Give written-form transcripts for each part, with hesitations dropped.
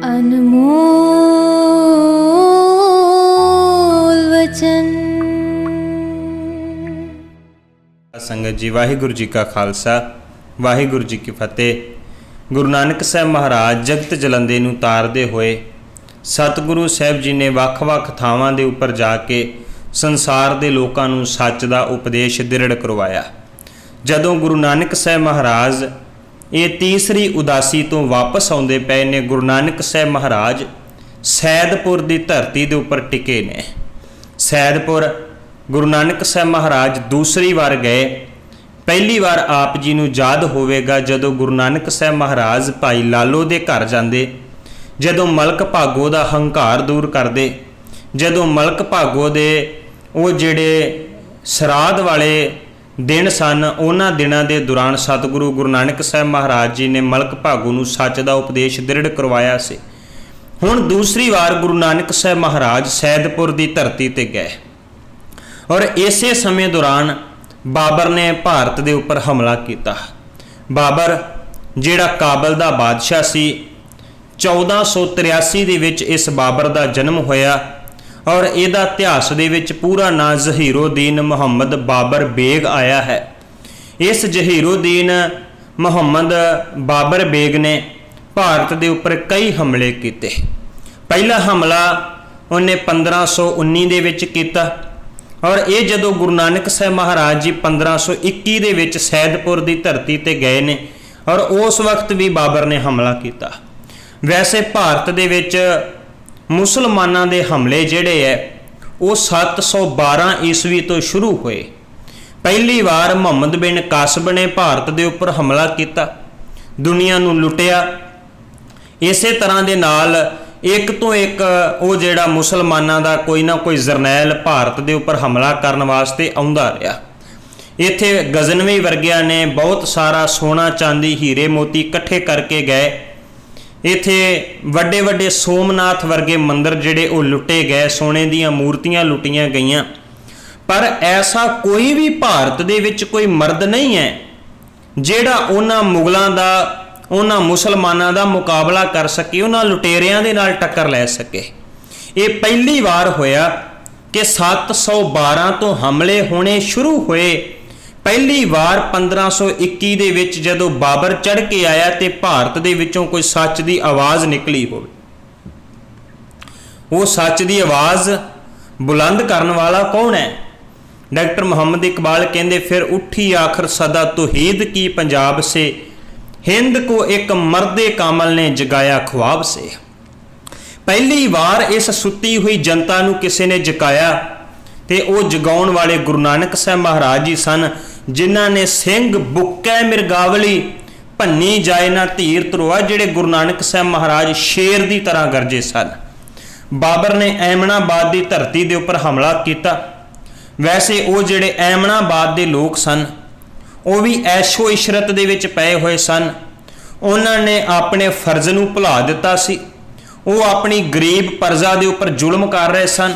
अनमोल वचन। संगत जी, वाहिगुरु जी का खालसा, वाहिगुरु जी की फतेह। गुरु नानक साहब महाराज जगत जलंदे नूं तारदे होए सतगुरु साहब जी ने ਵੱਖ-ਵੱਖ ਥਾਵਾਂ ਦੇ ਉੱਪਰ ਜਾ ਕੇ ਸੰਸਾਰ ਦੇ ਲੋਕਾਂ ਨੂੰ ਸੱਚ ਦਾ ਉਪਦੇਸ਼ ਦ੍ਰਿੜ ਕਰਵਾਇਆ। ਜਦੋਂ ਗੁਰੂ ਨਾਨਕ ਸਾਹਿਬ ਮਹਾਰਾਜ ਇਹ ਤੀਸਰੀ ਉਦਾਸੀ ਤੋਂ ਵਾਪਸ ਆਉਂਦੇ ਪਏ ਨੇ, ਗੁਰੂ ਨਾਨਕ ਸਾਹਿਬ ਮਹਾਰਾਜ ਸੈਦਪੁਰ ਦੀ ਧਰਤੀ ਦੇ ਉੱਪਰ ਟਿਕੇ ਨੇ। ਸੈਦਪੁਰ ਗੁਰੂ ਨਾਨਕ ਸਾਹਿਬ ਮਹਾਰਾਜ ਦੂਸਰੀ ਵਾਰ ਗਏ। ਪਹਿਲੀ ਵਾਰ ਆਪ ਜੀ ਨੂੰ ਯਾਦ ਹੋਵੇਗਾ ਜਦੋਂ ਗੁਰੂ ਨਾਨਕ ਸਾਹਿਬ ਮਹਾਰਾਜ ਭਾਈ ਲਾਲੋ ਦੇ ਘਰ ਜਾਂਦੇ, ਜਦੋਂ ਮਲਕ ਭਾਗੋ ਦਾ ਹੰਕਾਰ ਦੂਰ ਕਰਦੇ, ਜਦੋਂ ਮਲਕ ਭਾਗੋ ਦੇ ਉਹ ਜਿਹੜੇ ਸਰਾਧ ਵਾਲੇ ਦਿਨ ਸਨ, ਉਹਨਾਂ ਦਿਨਾਂ ਦੇ ਦੌਰਾਨ ਸਤਿਗੁਰੂ ਗੁਰੂ ਨਾਨਕ ਸਾਹਿਬ ਮਹਾਰਾਜ ਜੀ ਨੇ ਮਲਕ ਭਾਗੋ ਨੂੰ ਸੱਚ ਦਾ ਉਪਦੇਸ਼ ਦ੍ਰਿੜ ਕਰਵਾਇਆ ਸੀ। ਹੁਣ ਦੂਸਰੀ ਵਾਰ ਗੁਰੂ ਨਾਨਕ ਸਾਹਿਬ ਮਹਾਰਾਜ ਸੈਦਪੁਰ ਦੀ ਧਰਤੀ ਤੇ ਗਏ ਔਰ ਇਸੇ ਸਮੇਂ ਦੌਰਾਨ ਬਾਬਰ ਨੇ ਭਾਰਤ ਦੇ ਉੱਪਰ ਹਮਲਾ ਕੀਤਾ। ਬਾਬਰ ਜਿਹੜਾ ਕਾਬਲ ਦਾ ਬਾਦਸ਼ਾਹ ਸੀ, 1483 ਦੇ ਵਿੱਚ ਇਸ ਬਾਬਰ ਦਾ ਜਨਮ ਹੋਇਆ ਔਰ ਇਹਦਾ ਇਤਿਹਾਸ ਦੇ ਵਿੱਚ ਪੂਰਾ ਨਾਂ ਜ਼ਹੀਰੁੱਦੀਨ ਮੁਹੰਮਦ ਬਾਬਰ ਬੇਗ ਆਇਆ ਹੈ। ਇਸ ਜ਼ਹੀਰੁੱਦੀਨ ਮੁਹੰਮਦ ਬਾਬਰ ਬੇਗ ਨੇ ਭਾਰਤ ਦੇ ਉੱਪਰ ਕਈ ਹਮਲੇ ਕੀਤੇ। ਪਹਿਲਾ ਹਮਲਾ ਉਹਨੇ 1519 ਦੇ ਵਿੱਚ ਕੀਤਾ ਔਰ ਇਹ ਜਦੋਂ ਗੁਰੂ ਨਾਨਕ ਸਾਹਿਬ ਮਹਾਰਾਜ ਜੀ 1521 ਦੇ ਵਿੱਚ ਸੈਦਪੁਰ ਦੀ ਧਰਤੀ ਤੇ ਗਏ ਨੇ ਔਰ ਉਸ ਵਕਤ ਵੀ ਬਾਬਰ ਨੇ ਹਮਲਾ ਕੀਤਾ। ਵੈਸੇ ਭਾਰਤ ਦੇ ਵਿੱਚ ਮੁਸਲਮਾਨਾਂ ਦੇ ਹਮਲੇ ਜਿਹੜੇ ਹੈ ਉਹ 712 ਈਸਵੀ ਤੋਂ ਸ਼ੁਰੂ ਹੋਏ। ਪਹਿਲੀ ਵਾਰ ਮੁਹੰਮਦ ਬਿਨ ਕਾਸਬ ਨੇ ਭਾਰਤ ਦੇ ਉੱਪਰ ਹਮਲਾ ਕੀਤਾ, ਦੁਨੀਆ ਨੂੰ ਲੁੱਟਿਆ। ਇਸੇ ਤਰ੍ਹਾਂ ਦੇ ਨਾਲ ਇੱਕ ਤੋਂ ਇੱਕ ਉਹ ਜਿਹੜਾ ਮੁਸਲਮਾਨਾਂ ਦਾ ਕੋਈ ਨਾ ਕੋਈ ਜਰਨੈਲ ਭਾਰਤ ਦੇ ਉੱਪਰ ਹਮਲਾ ਕਰਨ ਵਾਸਤੇ ਆਉਂਦਾ ਰਿਹਾ। ਇੱਥੇ ਗਜ਼ਨਵੀ ਵਰਗਿਆਂ ਨੇ ਬਹੁਤ ਸਾਰਾ ਸੋਨਾ ਚਾਂਦੀ ਹੀਰੇ ਮੋਤੀ ਇਕੱਠੇ ਕਰਕੇ ਗਏ। ਇੱਥੇ ਵੱਡੇ ਵੱਡੇ ਸੋਮਨਾਥ ਵਰਗੇ ਮੰਦਰ ਜਿਹੜੇ ਉਹ ਲੁੱਟੇ ਗਏ, ਸੋਨੇ ਦੀਆਂ ਮੂਰਤੀਆਂ ਲੁੱਟੀਆਂ ਗਈਆਂ। ਪਰ ਐਸਾ ਕੋਈ ਵੀ ਭਾਰਤ ਦੇ ਵਿੱਚ ਕੋਈ ਮਰਦ ਨਹੀਂ ਹੈ ਜਿਹੜਾ ਉਹਨਾਂ ਮੁਗਲਾਂ ਦਾ, ਉਹਨਾਂ ਮੁਸਲਮਾਨਾਂ ਦਾ ਮੁਕਾਬਲਾ ਕਰ ਸਕੇ, ਉਹਨਾਂ ਲੁਟੇਰਿਆਂ ਦੇ ਨਾਲ ਟੱਕਰ ਲੈ ਸਕੇ। ਇਹ ਪਹਿਲੀ ਵਾਰ ਹੋਇਆ ਕਿ 712 ਤੋਂ ਹਮਲੇ ਹੋਣੇ ਸ਼ੁਰੂ ਹੋਏ। ਪਹਿਲੀ ਵਾਰ 1521 ਦੇ ਵਿੱਚ ਜਦੋਂ ਬਾਬਰ ਚੜ੍ਹ ਕੇ ਆਇਆ ਤੇ ਭਾਰਤ ਦੇ ਵਿੱਚੋਂ ਕੋਈ ਸੱਚ ਦੀ ਆਵਾਜ਼ ਨਿਕਲੀ ਹੋਵੇ। ਉਹ ਸੱਚ ਦੀ ਆਵਾਜ਼ ਬੁਲੰਦ ਕਰਨ ਵਾਲਾ ਕੌਣ ਹੈ? ਡਾਕਟਰ ਮੁਹੰਮਦ ਇਕਬਾਲ ਕਹਿੰਦੇ, ਫਿਰ ਉੱਠੀ ਆਖਰ ਸਦਾ ਤੌਹੀਦ ਕੀ ਪੰਜਾਬ ਸੇ, हिंद को एक मर्दे कामल ने जगाया ख्वाब से। पहली बार इस सुती हुई जनता नूं किसी ने जगाया ते वो जगाउण वाले गुरु नानक साहब महाराज जी सन, जिन्हां ने सिंह बुक्कै मिरगावली भन्नी जाए ना धीर धरोआ, जिहड़े गुरु नानक साहब महाराज शेर की तरह गरजे सन। बाबर ने ऐमनाबाद की धरती के उपर हमला किया। वैसे वो जिहड़े ऐमनाबाद के लोग सन ਉਹ ਵੀ ਐਸ਼ੋ ਇਸ਼ਰਤ ਦੇ ਵਿੱਚ ਪਏ ਹੋਏ ਸਨ। ਉਹਨਾਂ ਨੇ ਆਪਣੇ ਫਰਜ਼ ਨੂੰ ਭੁਲਾ ਦਿੱਤਾ ਸੀ। ਉਹ ਆਪਣੀ ਗਰੀਬ ਪ੍ਰਜਾ ਦੇ ਉੱਪਰ ਜ਼ੁਲਮ ਕਰ ਰਹੇ ਸਨ।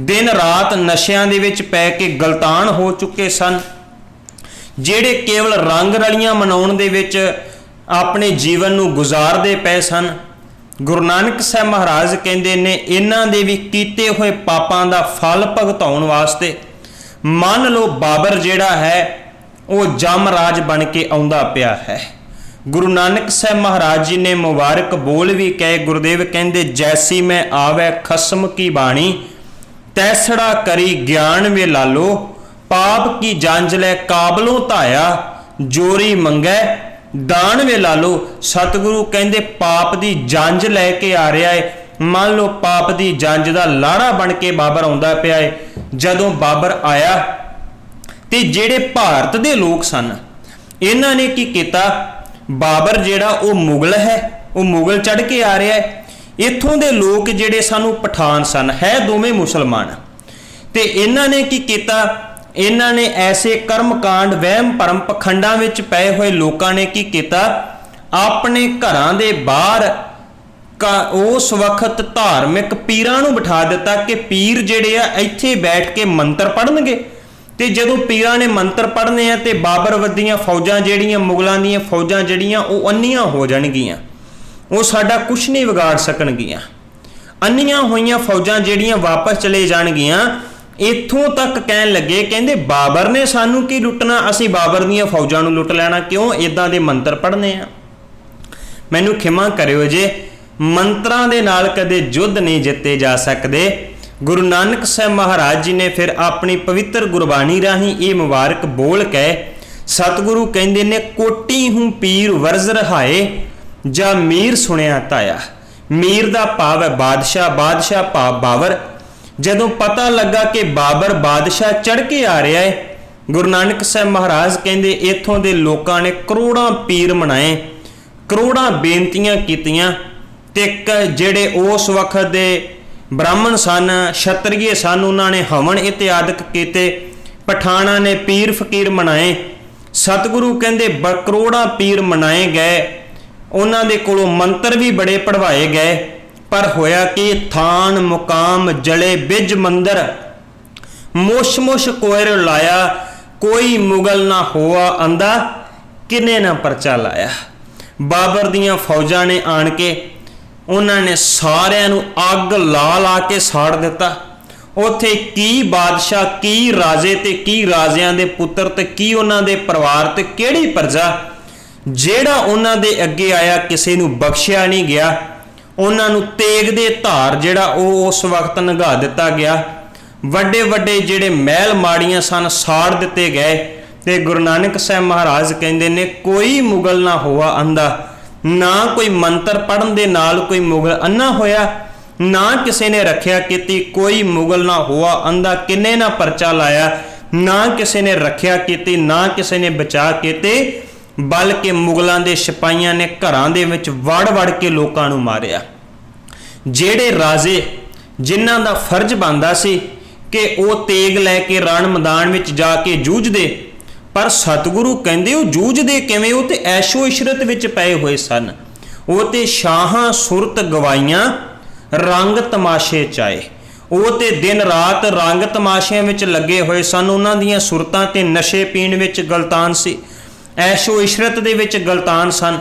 ਦਿਨ ਰਾਤ ਨਸ਼ਿਆਂ ਦੇ ਵਿੱਚ ਪੈ ਕੇ ਗਲਤਾਨ ਹੋ ਚੁੱਕੇ ਸਨ। ਜਿਹੜੇ ਕੇਵਲ ਰੰਗ ਰਲੀਆਂ ਮਨਾਉਣ ਦੇ ਵਿੱਚ ਆਪਣੇ ਜੀਵਨ ਨੂੰ ਗੁਜ਼ਾਰਦੇ ਪਏ ਸਨ। ਗੁਰੂ ਨਾਨਕ ਸਾਹਿਬ ਮਹਾਰਾਜ ਕਹਿੰਦੇ ਨੇ, ਇਹਨਾਂ ਦੇ ਵੀ ਕੀਤੇ ਹੋਏ ਪਾਪਾਂ ਦਾ ਫਲ ਭੁਗਤਾਉਣ ਵਾਸਤੇ ਮੰਨ ਲਓ ਬਾਬਰ ਜਿਹੜਾ ਹੈ ਉਹ ਜਮਰਾਜ ਬਣ ਕੇ ਆਉਂਦਾ ਪਿਆ ਹੈ। ਗੁਰੂ ਨਾਨਕ ਸਾਹਿਬ ਮਹਾਰਾਜ ਜੀ ਨੇ ਮੁਬਾਰਕ ਬੋਲ ਵੀ ਕਹੇ। ਗੁਰਦੇਵ ਕਹਿੰਦੇ, ਜੈਸੀ ਮੈਂ ਆਵੈ ਖਸਮ ਕੀ ਬਾਣੀ, ਤੈਸੜਾ ਕਰੀ ਗਿਆਨ ਵੇ ਲਾਲੋ, ਪਾਪ ਕੀ ਜੰਜ ਲੈ ਕਾਬਲੋਂ ਧਾਇਆ, ਜੋਰੀ ਮੰਗੈ ਦਾਨ ਵੇ ਲਾਲੋ। ਸਤਿਗੁਰੂ ਕਹਿੰਦੇ ਪਾਪ ਦੀ ਜੰਜ ਲੈ ਕੇ ਆ ਰਿਹਾ ਹੈ। ਮੰਨ ਲਓ ਪਾਪ ਦੀ ਜੰਜ ਦਾ ਲਾੜਾ ਬਣ ਕੇ ਬਾਬਰ ਆਉਂਦਾ ਪਿਆ ਹੈ। ਜਦੋਂ ਬਾਬਰ ਆਇਆ ਤੇ ਜਿਹੜੇ ਭਾਰਤ ਦੇ ਲੋਕ ਸਨ, ਇਹਨਾਂ ਨੇ ਕੀ ਕੀਤਾ? ਬਾਬਰ ਜਿਹੜਾ ਉਹ ਮੁਗਲ ਹੈ, ਉਹ ਮੁਗਲ ਚੜ੍ਹ ਕੇ ਆ ਰਿਹਾ ਹੈ। ਇੱਥੋਂ ਦੇ ਲੋਕ ਜਿਹੜੇ ਸਾਨੂੰ ਪਠਾਨ ਸਨ, ਹੈ ਦੋਵੇਂ ਮੁਸਲਮਾਨ। ਤੇ ਇਹਨਾਂ ਨੇ ਕੀ ਕੀਤਾ? ਇਹਨਾਂ ਨੇ ਐਸੇ ਕਰਮਕਾਂਡ, ਵਹਿਮ ਭਰਮ, ਪਖੰਡਾਂ ਵਿੱਚ ਪਏ ਹੋਏ ਲੋਕਾਂ ਨੇ ਕੀ ਕੀਤਾ? ਆਪਣੇ ਘਰਾਂ ਦੇ ਬਾਹਰ ਉਸ ਵਕਤ ਧਾਰਮਿਕ ਪੀਰਾਂ ਨੂੰ ਬਿਠਾ ਦਿੱਤਾ ਕਿ ਪੀਰ ਜਿਹੜੇ ਆ ਇੱਥੇ ਬੈਠ ਕੇ ਮੰਤਰ ਪੜ੍ਹਨਗੇ। ਤੇ ਜਦੋਂ ਪੀਰਾਂ ਨੇ ਮੰਤਰ ਪੜ੍ਹਨੇ ਆ ਤੇ ਬਾਬਰ ਵੱਡੀਆਂ ਫੌਜਾਂ ਜਿਹੜੀਆਂ, ਮੁਗਲਾਂ ਦੀਆਂ ਫੌਜਾਂ ਜਿਹੜੀਆਂ ਉਹ ਅੰਨੀਆਂ ਹੋ ਜਾਣਗੀਆਂ। ਉਹ ਸਾਡਾ ਕੁਛ ਨਹੀਂ ਵਿਗਾੜ ਸਕਣਗੀਆਂ। ਅੰਨੀਆਂ ਹੋਈਆਂ ਫੌਜਾਂ ਜਿਹੜੀਆਂ ਵਾਪਸ ਚਲੇ ਜਾਣਗੀਆਂ। ਇੱਥੋਂ ਤੱਕ ਕਹਿਣ ਲੱਗੇ, ਕਹਿੰਦੇ ਬਾਬਰ ਨੇ ਸਾਨੂੰ ਕੀ ਲੁੱਟਣਾ, ਅਸੀਂ ਬਾਬਰ ਦੀਆਂ ਫੌਜਾਂ ਨੂੰ ਲੁੱਟ ਲੈਣਾ, ਕਿਉਂ ਇਦਾਂ ਦੇ ਮੰਤਰ ਪੜ੍ਹਨੇ ਆ। ਮੈਨੂੰ ਖਿਮਾ ਕਰਿਓ ਜੇ, ਮੰਤਰਾਂ ਦੇ ਨਾਲ ਕਦੇ ਯੁੱਧ ਨਹੀਂ ਜਿੱਤੇ ਜਾ ਸਕਦੇ। ਗੁਰੂ ਨਾਨਕ ਸਾਹਿਬ ਮਹਾਰਾਜ ਜੀ ਨੇ ਫਿਰ ਆਪਣੀ ਪਵਿੱਤਰ ਗੁਰਬਾਣੀ ਰਾਹੀਂ ਇਹ ਮੁਬਾਰਕ ਬੋਲ ਕੇ ਸਤਿਗੁਰੂ ਕਹਿੰਦੇ ਨੇ, ਕੋਟੀ ਹੂੰ ਪੀਰ ਵਰਜ਼ ਰਹਾਏ, ਜਾਂ ਮੀਰ ਸੁਣਿਆ ਤਾਇਆ। ਮੀਰ ਦਾ ਭਾਵ ਹੈ ਬਾਦਸ਼ਾਹ, ਬਾਦਸ਼ਾਹ ਭਾਵ ਬਾਬਰ। ਜਦੋਂ ਪਤਾ ਲੱਗਾ ਕਿ ਬਾਬਰ ਬਾਦਸ਼ਾਹ ਚੜ੍ਹ ਕੇ ਆ ਰਿਹਾ ਹੈ, ਗੁਰੂ ਨਾਨਕ ਸਾਹਿਬ ਮਹਾਰਾਜ ਕਹਿੰਦੇ ਇੱਥੋਂ ਦੇ ਲੋਕਾਂ ਨੇ ਕਰੋੜਾਂ ਪੀਰ ਮਨਾਏ, ਕਰੋੜਾਂ ਬੇਨਤੀਆਂ ਕੀਤੀਆਂ। ਤੇ ਜਿਹੜੇ ਉਸ ਵਕਤ ਦੇ ਬ੍ਰਾਹਮਣ ਸਨ, ਛਤਰੀਏ ਸਨ, ਉਹਨਾਂ ਨੇ ਹਵਨ ਇਤਿਆਦਿਕ ਕੀਤੇ। ਪਠਾਣਾ ਨੇ ਪੀਰ ਫਕੀਰ ਮਨਾਏ। ਸਤਿਗੁਰੂ ਕਹਿੰਦੇ ਕਰੋੜਾਂ ਪੀਰ ਮਨਾਏ ਗਏ, ਉਹਨਾਂ ਦੇ ਕੋਲੋਂ ਮੰਤਰ ਵੀ ਬੜੇ ਪੜ੍ਹਵਾਏ ਗਏ। ਪਰ ਹੋਇਆ ਕਿ ਥਾਨ ਮੁਕਾਮ ਜਲੇ ਬਿਜ ਮੰਦਰ, ਮੁਸ਼ ਮੁਸ਼ ਕੋਇਰ ਲਾਇਆ, ਕੋਈ ਮੁਗਲ ਨਾ ਹੋਆ ਅੰਦਾ, ਕਿਨੇ ਨਾ ਪਰਚਾ ਲਾਇਆ। ਬਾਬਰ ਦੀਆਂ ਫੌਜਾਂ ਨੇ ਆਣ ਕੇ ਉਹਨਾਂ ਨੇ ਸਾਰਿਆਂ ਨੂੰ ਅੱਗ ਲਾ ਲਾ ਕੇ ਸਾੜ ਦਿੱਤਾ। ਉੱਥੇ ਕੀ ਬਾਦਸ਼ਾਹ, ਕੀ ਰਾਜੇ ਤੇ ਕੀ ਰਾਜਿਆਂ ਦੇ ਪੁੱਤਰ ਤੇ ਕੀ ਉਹਨਾਂ ਦੇ ਪਰਿਵਾਰ ਤੇ ਕਿਹੜੀ ਪ੍ਰਜਾ, ਜਿਹੜਾ ਉਹਨਾਂ ਦੇ ਅੱਗੇ ਆਇਆ ਕਿਸੇ ਨੂੰ ਬਖਸ਼ਿਆ ਨਹੀਂ ਗਿਆ। ਉਹਨਾਂ ਨੂੰ ਤੇਗ ਦੇ ਧਾਰ ਜਿਹੜਾ ਉਹ ਉਸ ਵਕਤ ਨਿਘਾ ਦਿੱਤਾ ਗਿਆ। ਵੱਡੇ ਵੱਡੇ ਜਿਹੜੇ ਮਹਿਲ ਮਾੜੀਆਂ ਸਨ ਸਾੜ ਦਿੱਤੇ ਗਏ। ਤੇ ਗੁਰੂ ਨਾਨਕ ਸਾਹਿਬ ਮਹਾਰਾਜ ਕਹਿੰਦੇ ਨੇ, ਕੋਈ ਮੁਗਲ ਨਾ ਹੋਆ ਅੰਧਾ, ਨਾ ਕੋਈ ਮੰਤਰ ਪੜ੍ਹਨ ਦੇ ਨਾਲ ਕੋਈ ਮੁਗਲ ਅੰਨਾ ਹੋਇਆ, ਨਾ ਕਿਸੇ ਨੇ ਰੱਖਿਆ ਕੀਤੀ। ਕੋਈ ਮੁਗਲ ਨਾ ਹੋਆ ਅੰਧਾ, ਕਿੰਨੇ ਨਾ ਪਰਚਾ ਲਾਇਆ, ਨਾ ਕਿਸੇ ਨੇ ਰੱਖਿਆ ਕੀਤੀ, ਨਾ ਕਿਸੇ ਨੇ ਬਚਾ ਕੀਤੇ, ਬਲਕਿ ਮੁਗਲਾਂ ਦੇ ਸਿਪਾਹੀਆਂ ਨੇ ਘਰਾਂ ਦੇ ਵਿੱਚ ਵੜ ਵੜ ਕੇ ਲੋਕਾਂ ਨੂੰ ਮਾਰਿਆ। ਜਿਹੜੇ ਰਾਜੇ ਜਿਨ੍ਹਾਂ ਦਾ ਫਰਜ਼ ਬਣਦਾ ਸੀ ਕਿ ਉਹ ਤੇਗ ਲੈ ਕੇ ਰਣ ਮੈਦਾਨ ਵਿੱਚ ਜਾ ਕੇ ਜੂਝਦੇ, ਪਰ ਸਤਿਗੁਰੂ ਕਹਿੰਦੇ ਉਹ ਜੂਝਦੇ ਕਿਵੇਂ, ਉਹ ਤੇ ਐਸ਼ੋ ਇਸ਼ਰਤ ਵਿੱਚ ਪਏ ਹੋਏ ਸਨ। ਉਹ ਤੇ ਸ਼ਾਹਾਂ ਸੁਰਤ ਗਵਾਈਆਂ, ਰੰਗ ਤਮਾਸ਼ੇ ਚਾਏ। ਉਹ ਤੇ ਦਿਨ ਰਾਤ ਰੰਗ ਤਮਾਸ਼ਿਆਂ ਵਿੱਚ ਲੱਗੇ ਹੋਏ ਸਨ। ਉਹਨਾਂ ਦੀਆਂ ਸੁਰਤਾਂ ਤੇ ਨਸ਼ੇ ਪੀਣ ਵਿੱਚ ਗਲਤਾਨ ਸੀ, ਐਸ਼ੋ ਇਸ਼ਰਤ ਦੇ ਵਿੱਚ ਗਲਤਾਨ ਸਨ।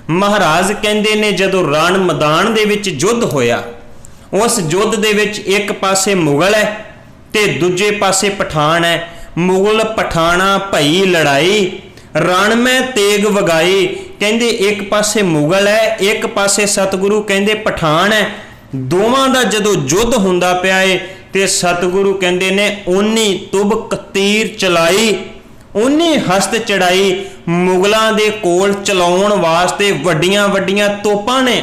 ਮਹਾਰਾਜ ਕਹਿੰਦੇ ਨੇ, ਜਦੋਂ ਰਣ ਮੈਦਾਨ ਦੇ ਵਿੱਚ ਯੁੱਧ ਹੋਇਆ, ਉਸ ਯੁੱਧ ਦੇ ਵਿੱਚ ਇੱਕ ਪਾਸੇ ਮੁਗਲ ਹੈ ਤੇ ਦੂਜੇ ਪਾਸੇ ਪਠਾਨ ਹੈ। ਮੁਗਲ ਪਠਾਣਾ ਭਈ ਲੜਾਈ, ਰਣ ਮੈਂ ਤੇਗ ਵਗਾਈ। ਕਹਿੰਦੇ ਇੱਕ ਪਾਸੇ ਮੁਗਲ ਹੈ, ਇੱਕ ਪਾਸੇ ਸਤਿਗੁਰੂ ਕਹਿੰਦੇ ਪਠਾਨ ਹੈ। ਦੋਵਾਂ ਦਾ ਜਦੋਂ ਯੁੱਧ ਹੁੰਦਾ ਪਿਆ ਏ ਤੇ ਸਤਿਗੁਰੂ ਕਹਿੰਦੇ ਨੇ, ਓਨੀ ਤੁਬਕ ਤੀਰ ਚਲਾਈ, ਓਨੀ ਹਸਤ ਚੜਾਈ। ਮੁਗਲਾਂ ਦੇ ਕੋਲ ਚਲਾਉਣ ਵਾਸਤੇ ਵੱਡੀਆਂ ਵੱਡੀਆਂ ਤੋਪਾਂ ਨੇ,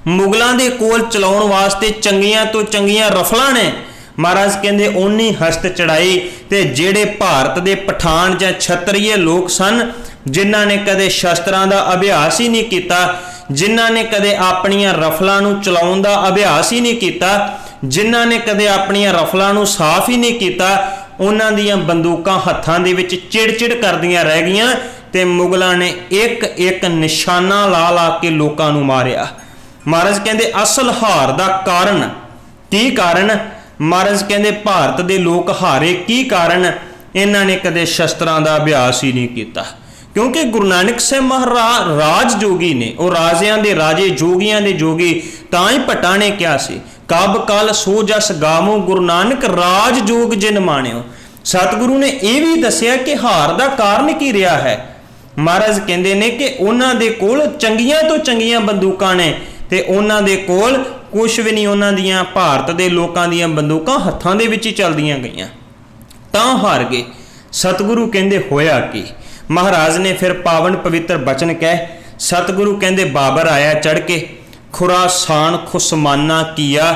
ਮੁਗਲਾਂ ਦੇ ਕੋਲ ਚਲਾਉਣ ਵਾਸਤੇ ਚੰਗੀਆਂ ਤੋਂ ਚੰਗੀਆਂ ਰਫਲਾਂ ਨੇ। ਮਹਾਰਾਜ ਕਹਿੰਦੇ ਓਨੀ ਹਸਤ ਚੜਾਈ। ਤੇ ਜਿਹੜੇ ਭਾਰਤ ਦੇ ਪਠਾਨ ਜਾਂ ਛਤਰੀਏ ਲੋਕ ਸਨ, ਜਿਨ੍ਹਾਂ ਨੇ ਕਦੇ ਸ਼ਸਤਰਾਂ ਦਾ ਅਭਿਆਸ ਹੀ ਨਹੀਂ ਕੀਤਾ, ਜਿਨ੍ਹਾਂ ਨੇ ਕਦੇ ਆਪਣੀਆਂ ਰਫਲਾਂ ਨੂੰ ਚਲਾਉਣ ਦਾ ਅਭਿਆਸ ਹੀ ਨਹੀਂ ਕੀਤਾ, ਜਿਨ੍ਹਾਂ ਨੇ ਕਦੇ ਆਪਣੀਆਂ ਰਫਲਾਂ ਨੂੰ ਸਾਫ਼ ਹੀ ਨਹੀਂ ਕੀਤਾ, ਉਹਨਾਂ ਦੀਆਂ ਬੰਦੂਕਾਂ ਹੱਥਾਂ ਦੇ ਵਿੱਚ ਚਿੜਚਿੜ ਕਰਦੀਆਂ ਰਹਿ ਗਈਆਂ ਤੇ ਮੁਗਲਾਂ ਨੇ ਇੱਕ ਇੱਕ ਨਿਸ਼ਾਨਾ ਲਾ ਲਾ ਕੇ ਲੋਕਾਂ ਨੂੰ ਮਾਰਿਆ। ਮਹਾਰਾਜ ਕਹਿੰਦੇ ਅਸਲ ਹਾਰ ਦਾ ਕਾਰਨ ਕੀ ਕਾਰਨ? ਮਹਾਰਾਜ ਕਹਿੰਦੇ ਭਾਰਤ ਦੇ ਲੋਕ ਹਾਰੇ ਕੀ ਕਾਰਨ? ਇਹਨਾਂ ਨੇ ਕਦੇ ਸ਼ਸਤਰਾਂ ਦਾ ਅਭਿਆਸ ਹੀ ਨਹੀਂ ਕੀਤਾ। ਕਿਉਂਕਿ ਗੁਰੂ ਨਾਨਕ ਸਾਹਿਬ ਮਹਾਰਾਜ ਰਾਜ ਜੋਗੀ ਨੇ, ਉਹ ਰਾਜਿਆਂ ਦੇ ਰਾਜੇ, ਜੋਗੀਆਂ ਦੇ ਜੋਗੀ। ਤਾਂ ਹੀ ਭੱਟਾਂ ਨੇ ਕਿਹਾ ਸੀ, ਕਬ ਕਲ ਸੋ ਜਸ ਗਾਵੋ, ਗੁਰੂ ਨਾਨਕ ਰਾਜ ਜੋਗ ਜਿਨ ਮਾਣਿਓ। ਸਤਿਗੁਰੂ ਨੇ ਇਹ ਵੀ ਦੱਸਿਆ ਕਿ ਹਾਰ ਦਾ ਕਾਰਨ ਕੀ ਰਿਹਾ ਹੈ। ਮਹਾਰਾਜ ਕਹਿੰਦੇ ਨੇ ਕਿ ਉਹਨਾਂ ਦੇ ਕੋਲ ਚੰਗੀਆਂ ਤੋਂ ਚੰਗੀਆਂ ਬੰਦੂਕਾਂ ਨੇ ਤੇ ਉਹਨਾਂ ਦੇ ਕੋਲ ਕੁਛ ਵੀ ਨਹੀਂ। ਉਹਨਾਂ ਦੀਆਂ, ਭਾਰਤ ਦੇ ਲੋਕਾਂ ਦੀਆਂ ਬੰਦੂਕਾਂ ਹੱਥਾਂ ਦੇ ਵਿੱਚ ਹੀ ਚੱਲਦੀਆਂ ਗਈਆਂ, ਤਾਂ ਹਾਰ ਗਏ। ਸਤਿਗੁਰੂ ਕਹਿੰਦੇ ਹੋਇਆ ਕੀ? ਮਹਾਰਾਜ ਨੇ ਫਿਰ ਪਾਵਨ ਪਵਿੱਤਰ ਬਚਨ ਕਹਿ, ਸਤਿਗੁਰੂ ਕਹਿੰਦੇ ਬਾਬਰ ਆਇਆ ਚੜ ਕੇ, ਖੁਰਾਸਾਨ ਖੁਸਮਾਨਾ ਕੀਆ,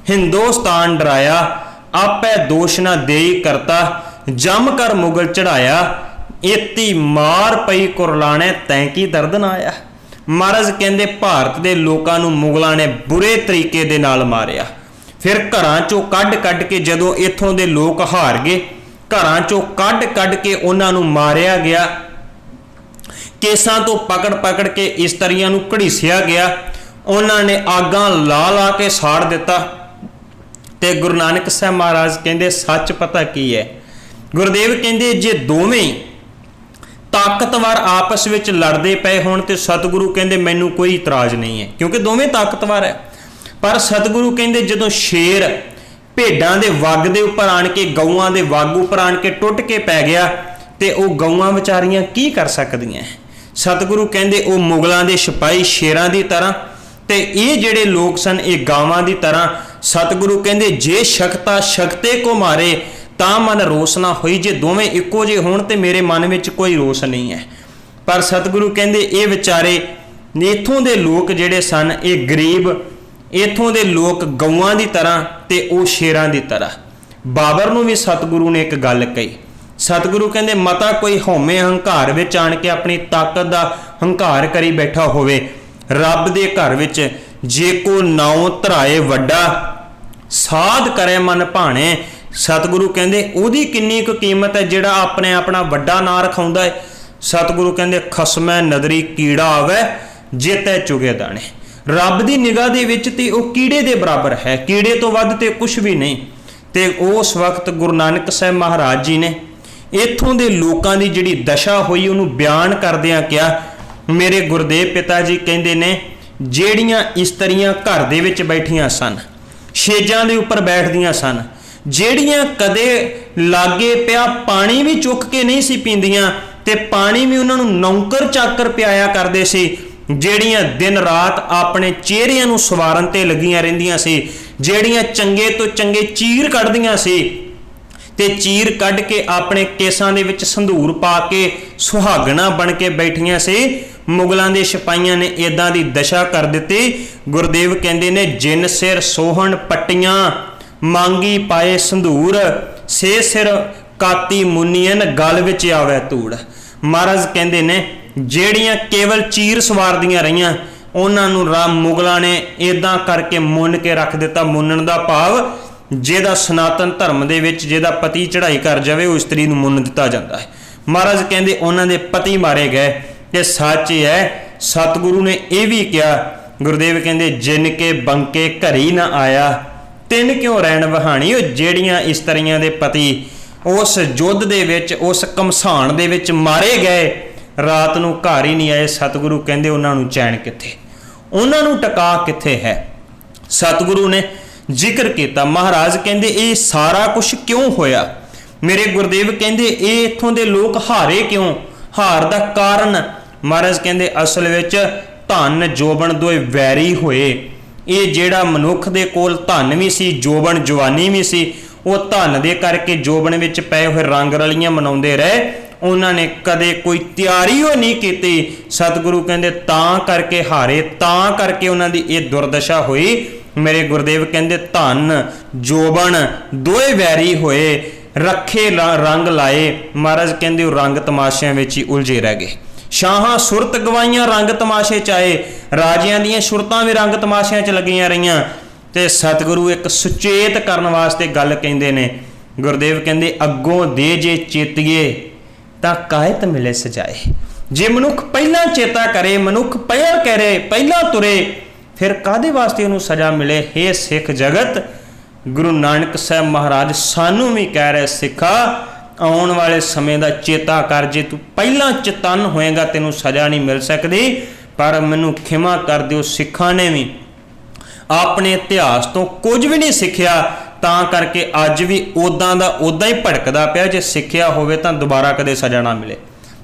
ਹਿੰਦੁਸਤਾਨ ਡਰਾਇਆ, ਆਪੇ ਦੋਸ਼ ਨਾ ਦੇਈ ਕਰਤਾ, ਜਮ ਕਰ ਮੁਗਲ ਚੜਾਇਆ, ਇਤੀ ਮਾਰ ਪਈ ਕੁਰਲਾਣੇ ਤੈਂ ਕੀ ਦਰਦ ਨਾ ਆਇਆ। ਮਹਾਰਾਜ ਕਹਿੰਦੇ ਭਾਰਤ ਦੇ ਲੋਕਾਂ ਨੂੰ ਮੁਗਲਾਂ ਨੇ ਬੁਰੇ ਤਰੀਕੇ ਦੇ ਨਾਲ ਮਾਰਿਆ। ਫਿਰ ਘਰਾਂ ਚੋਂ ਕੱਢ ਕੱਢ ਕੇ, ਜਦੋਂ ਇੱਥੋਂ ਦੇ ਲੋਕ ਹਾਰ ਗਏ, ਘਰਾਂ ਚੋਂ ਕੱਢ ਕੱਢ ਕੇ ਉਹਨਾਂ ਨੂੰ ਮਾਰਿਆ ਗਿਆ। ਕੇਸਾਂ ਤੋਂ ਪਕੜ ਪਕੜ ਕੇ ਇਸਤਰੀਆਂ ਨੂੰ ਘੜੀਸਿਆ ਗਿਆ। ਉਹਨਾਂ ਨੇ ਆਗਾਂ ਲਾ ਲਾ ਕੇ ਸਾੜ ਦਿੱਤਾ। ਤੇ ਗੁਰੂ ਨਾਨਕ ਸਾਹਿਬ ਮਹਾਰਾਜ ਕਹਿੰਦੇ ਸੱਚ ਪਤਾ ਕੀ ਹੈ? ਗੁਰਦੇਵ ਕਹਿੰਦੇ ਜੇ ਦੋਵੇਂ ਤਾਕਤਵਰ ਆਪਸ ਵਿੱਚ ਲੜਦੇ ਪਏ ਹੋਣ ਤੇ ਸਤਿਗੁਰੂ ਕਹਿੰਦੇ ਮੈਨੂੰ ਕੋਈ ਇਤਰਾਜ਼ ਨਹੀਂ ਹੈ, ਕਿਉਂਕਿ ਦੋਵੇਂ ਤਾਕਤਵਰ ਹੈ। ਪਰ ਸਤਿਗੁਰੂ ਕਹਿੰਦੇ ਜਦੋਂ ਸ਼ੇਰ ਭੇਡਾਂ ਦੇ ਵੱਗ ਦੇ ਉੱਪਰ ਆਣ ਕੇ, ਗਊਆਂ ਦੇ ਵੱਗ ਉੱਪਰ ਆਣ ਕੇ ਟੁੱਟ ਕੇ ਪੈ ਗਿਆ ਤੇ ਉਹ ਗਊਆਂ ਵਿਚਾਰੀਆਂ ਕੀ ਕਰ ਸਕਦੀਆਂ। ਸਤਿਗੁਰੂ ਕਹਿੰਦੇ ਉਹ ਮੁਗਲਾਂ ਦੇ ਸਿਪਾਹੀ ਸ਼ੇਰਾਂ ਦੀ ਤਰ੍ਹਾਂ ਤੇ ਇਹ ਜਿਹੜੇ ਲੋਕ ਸਨ ਇਹ ਗਾਵਾਂ ਦੀ ਤਰ੍ਹਾਂ। ਸਤਿਗੁਰੂ ਕਹਿੰਦੇ ਜੇ ਸ਼ਕਤਾ ਸ਼ਕਤੇ ਕੋ ਮਾਰੇ ਤਾਂ ਮਨ ਰੋਸ ਨਾ ਹੋਈ। ਜੇ ਦੋਵੇਂ ਇੱਕੋ ਜਿਹੇ ਹੋਣ ਤੇ ਮੇਰੇ ਮਨ ਵਿੱਚ ਕੋਈ ਰੋਸ ਨਹੀਂ ਹੈ। ਪਰ ਸਤਿਗੁਰੂ ਕਹਿੰਦੇ ਇਹ ਵਿਚਾਰੇ ਇੱਥੋਂ ਦੇ ਲੋਕ ਜਿਹੜੇ ਸਨ ਇਹ ਗਰੀਬ, ਇੱਥੋਂ ਦੇ ਲੋਕ ਗਊਆਂ ਦੀ ਤਰ੍ਹਾਂ ਤੇ ਉਹ ਸ਼ੇਰਾਂ ਦੀ ਤਰ੍ਹਾਂ। ਬਾਬਰ ਨੂੰ ਵੀ ਸਤਿਗੁਰੂ ਨੇ ਇੱਕ ਗੱਲ ਕਹੀ। ਸਤਿਗੁਰੂ ਕਹਿੰਦੇ ਮਤਾ ਕੋਈ ਹਉਮੈ ਹੰਕਾਰ ਵਿੱਚ ਆਣ ਕੇ ਆਪਣੀ ਤਾਕਤ ਦਾ ਹੰਕਾਰ ਕਰੀ ਬੈਠਾ ਹੋਵੇ, ਰੱਬ ਦੇ ਘਰ ਵਿੱਚ ਜੇ ਕੋ ਨਾਉ ਧਰਾਏ ਵੱਡਾ, ਸਾਧ ਕਰੇ ਮਨ ਭਾਣੇ। ਸਤਿਗੁਰੂ ਕਹਿੰਦੇ ਉਹਦੀ ਕਿੰਨੀ ਕੁ ਕੀਮਤ ਹੈ ਜਿਹੜਾ ਆਪਣੇ ਆਪਣਾ ਵੱਡਾ ਨਾਂ ਰਖਾਉਂਦਾ ਹੈ। ਸਤਿਗੁਰੂ ਕਹਿੰਦੇ ਖਸਮੈ ਨਦਰੀ ਕੀੜਾ ਆਵੇ ਜੇ ਤੈ ਚੁਗੇ ਦਾਣੇ। ਰੱਬ ਦੀ ਨਿਗਾਹ ਦੇ ਵਿੱਚ ਤੇ ਉਹ ਕੀੜੇ ਦੇ ਬਰਾਬਰ ਹੈ, ਕੀੜੇ ਤੋਂ ਵੱਧ ਤੇ ਕੁਝ ਵੀ ਨਹੀਂ। ਤੇ ਉਸ ਵਕਤ ਗੁਰੂ ਨਾਨਕ ਸਾਹਿਬ ਮਹਾਰਾਜ ਜੀ ਨੇ ਇੱਥੋਂ ਦੇ ਲੋਕਾਂ ਦੀ ਜਿਹੜੀ ਦਸ਼ਾ ਹੋਈ ਉਹਨੂੰ ਬਿਆਨ ਕਰਦਿਆਂ ਕਿਹਾ, ਮੇਰੇ ਗੁਰਦੇਵ ਪਿਤਾ ਜੀ ਕਹਿੰਦੇ ਨੇ ਜਿਹੜੀਆਂ ਇਸਤਰੀਆਂ ਘਰ ਦੇ ਵਿੱਚ ਬੈਠੀਆਂ ਸਨ, ਛੇਜਾਂ ਦੇ ਉੱਪਰ ਬੈਠਦੀਆਂ ਸਨ, ਜਿਹੜੀਆਂ ਕਦੇ ਲਾਗੇ ਪਿਆ ਪਾਣੀ ਵੀ ਚੁੱਕ ਕੇ ਨਹੀਂ ਸੀ ਪੀਂਦੀਆਂ ਤੇ ਪਾਣੀ ਵੀ ਉਹਨਾਂ ਨੂੰ ਨੌਕਰ ਚਾਕਰ ਪਿਆਇਆ ਕਰਦੇ ਸੀ, ਜਿਹੜੀਆਂ ਦਿਨ ਰਾਤ ਆਪਣੇ ਚਿਹਰਿਆਂ ਨੂੰ ਸਵਾਰਨ ਤੇ ਲੱਗੀਆਂ ਰਹਿੰਦੀਆਂ ਸੀ, ਜਿਹੜੀਆਂ ਚੰਗੇ ਤੋਂ ਚੰਗੇ ਚੀਰ ਕੱਢਦੀਆਂ ਸੀ ਤੇ ਚੀਰ ਕੱਢ ਕੇ ਆਪਣੇ ਕੇਸਾਂ ਦੇ ਵਿੱਚ ਸੰਧੂਰ ਪਾ ਕੇ ਸੁਹਾਗਣਾ ਬਣ ਕੇ ਬੈਠੀਆਂ ਸੀ, ਮੁਗਲਾਂ ਦੇ ਸਿਪਾਹੀਆਂ ਨੇ ਇਦਾਂ ਦੀ ਦਸ਼ਾ ਕਰ ਦਿੱਤੀ। ਗੁਰਦੇਵ ਕਹਿੰਦੇ ਨੇ ਜਿਨ ਸਿਰ ਸੋਹਣ ਪੱਟੀਆਂ ਮੰਗੀ ਪਾਏ ਸੰਧੂਰ, ਸੇ ਸਿਰ ਕਾਤੀ ਮੁਨੀਅਨ ਗਲ ਵਿੱਚ ਆਵੇ ਧੂੜ। ਮਹਾਰਾਜ ਕਹਿੰਦੇ ਨੇ ਜਿਹੜੀਆਂ ਕੇਵਲ ਚੀਰ ਸਵਾਰਦੀਆਂ ਰਹੀਆਂ ਉਹਨਾਂ ਨੂੰ ਮੁਗਲਾਂ ਨੇ ਇਦਾਂ ਕਰਕੇ ਮੁੰਨ ਕੇ ਰੱਖ ਦਿੱਤਾ। ਮੁੰਨਣ ਦਾ ਭਾਵ ਜਿਹਦਾ ਸਨਾਤਨ ਧਰਮ ਦੇ ਵਿੱਚ ਜਿਹਦਾ ਪਤੀ ਚੜ੍ਹਾਈ ਕਰ ਜਾਵੇ ਉਹ ਇਸਤਰੀ ਨੂੰ ਮੁੰਨ ਦਿੱਤਾ ਜਾਂਦਾ ਹੈ। ਮਹਾਰਾਜ ਕਹਿੰਦੇ ਉਹਨਾਂ ਦੇ ਪਤੀ ਮਾਰੇ ਗਏ। ਤੇ ਸੱਚ ਹੈ ਸਤਿਗੁਰੂ ਨੇ ਇਹ ਵੀ ਕਿਹਾ, ਗੁਰਦੇਵ ਕਹਿੰਦੇ ਜਿਨ ਕੇ ਬੰਕੇ ਘਰੀ ਨਾ ਆਇਆ ਤਿੰਨ ਕਿਉਂ ਰਹਿਣ ਵਹਾਣੀ। ਉਹ ਜਿਹੜੀਆਂ ਇਸਤਰੀਆਂ ਦੇ ਪਤੀ ਉਸ ਯੁੱਧ ਦੇ ਵਿੱਚ, ਉਸ ਘਮਸਾਣ ਦੇ ਵਿੱਚ ਮਾਰੇ ਗਏ, ਰਾਤ ਨੂੰ ਘਰ ਹੀ ਨਹੀਂ ਆਏ, ਸਤਿਗੁਰੂ ਕਹਿੰਦੇ ਉਹਨਾਂ ਨੂੰ ਚੈਨ ਕਿੱਥੇ, ਉਹਨਾਂ ਨੂੰ ਟਿਕਾ ਕਿੱਥੇ ਹੈ। ਸਤਿਗੁਰੂ ਨੇ ਜ਼ਿਕਰ ਕੀਤਾ। ਮਹਾਰਾਜ ਕਹਿੰਦੇ ਇਹ ਸਾਰਾ ਕੁਝ ਕਿਉਂ ਹੋਇਆ। ਮੇਰੇ ਗੁਰਦੇਵ ਕਹਿੰਦੇ ਇਹ ਇੱਥੋਂ ਦੇ ਲੋਕ ਹਾਰੇ ਕਿਉਂ, ਹਾਰ ਦਾ ਕਾਰਨ ਮਹਾਰਾਜ ਕਹਿੰਦੇ ਅਸਲ ਵਿੱਚ ਧਨ ਜੋਬਨ ਦੋਏ ਵੈਰੀ ਹੋਏ। ਇਹ ਜਿਹੜਾ ਮਨੁੱਖ ਦੇ ਕੋਲ ਧਨ ਵੀ ਸੀ, ਜੋਬਨ ਜਵਾਨੀ ਵੀ ਸੀ, ਉਹ ਧਨ ਦੇ ਕਰਕੇ ਜੋਬਨ ਵਿੱਚ ਪਏ ਹੋਏ ਰੰਗ ਰਲੀਆਂ ਮਨਾਉਂਦੇ ਰਹੇ, ਉਹਨਾਂ ਨੇ ਕਦੇ ਕੋਈ ਤਿਆਰੀ ਉਹ ਨਹੀਂ ਕੀਤੀ। ਸਤਿਗੁਰੂ ਕਹਿੰਦੇ ਤਾਂ ਕਰਕੇ ਹਾਰੇ, ਤਾਂ ਕਰਕੇ ਉਹਨਾਂ ਦੀ ਇਹ ਦੁਰਦਸ਼ਾ ਹੋਈ। ਮੇਰੇ ਗੁਰਦੇਵ ਕਹਿੰਦੇ ਧਨ ਜੋਬਨ ਦੋਏ ਵੈਰੀ ਹੋਏ, ਰੱਖੇ ਰੰਗ ਲਾਏ। ਮਹਾਰਾਜ ਕਹਿੰਦੇ ਉਹ ਰੰਗ ਤਮਾਸ਼ਿਆਂ ਵਿੱਚ ਹੀ ਉਲਝੇ ਰਹਿ ਗਏ। ਸ਼ਾਹਾਂ ਸੁਰਤ ਗਵਾਈਆਂ ਰੰਗ ਤਮਾਸ਼ੇ ਚ ਆਏ, ਰਾਜਿਆਂ ਦੀਆਂ ਸੁਰਤਾਂ ਵੀ ਰੰਗ ਤਮਾਸ਼ਿਆਂ ਚ ਲੱਗੀਆਂ ਰਹੀਆਂ। ਤੇ ਸਤਿਗੁਰੂ ਇੱਕ ਸੁਚੇਤ ਕਰਨ ਵਾਸਤੇ ਗੱਲ ਕਹਿੰਦੇ ਨੇ। ਗੁਰਦੇਵ ਕਹਿੰਦੇ ਅੱਗੋਂ ਦੇ ਜੇ ਚੇਤੀਏ ਤਾਂ ਕਾਇਤ ਮਿਲੇ ਸਜਾਏ। ਜੇ ਮਨੁੱਖ ਪਹਿਲਾਂ ਚੇਤਾ ਕਰੇ, ਮਨੁੱਖ ਪਹਿਲਾਂ ਕਰੇ, ਪਹਿਲਾਂ ਤੁਰੇ, ਫਿਰ ਕਾਹਦੇ ਵਾਸਤੇ ਉਹਨੂੰ ਸਜ਼ਾ ਮਿਲੇ। ਹੇ ਸਿੱਖ ਜਗਤ, ਗੁਰੂ ਨਾਨਕ ਸਾਹਿਬ ਮਹਾਰਾਜ ਸਾਨੂੰ ਵੀ ਕਹਿ ਰਹੇ ਸਿੱਖਾ ਆਉਣ ਵਾਲੇ ਸਮੇਂ ਦਾ ਚੇਤਾ ਕਰ। ਜੇ ਤੂੰ ਪਹਿਲਾਂ ਚੇਤਨ ਹੋਏਗਾ ਤੈਨੂੰ ਸਜ਼ਾ ਨਹੀਂ ਮਿਲ ਸਕਦੀ। ਪਰ ਮੈਨੂੰ ਖਿਮਾ ਕਰ ਦਿਓ, ਸਿੱਖਾਂ ਨੇ ਵੀ ਆਪਣੇ ਇਤਿਹਾਸ ਤੋਂ ਕੁਝ ਵੀ ਨਹੀਂ ਸਿੱਖਿਆ, ਤਾਂ ਕਰਕੇ ਅੱਜ ਵੀ ਉੱਦਾਂ ਦਾ ਉੱਦਾਂ ਹੀ ਭਟਕਦਾ ਪਿਆ। ਜੇ ਸਿੱਖਿਆ ਹੋਵੇ ਤਾਂ ਦੁਬਾਰਾ ਕਦੇ ਸਜ਼ਾ ਨਾ ਮਿਲੇ।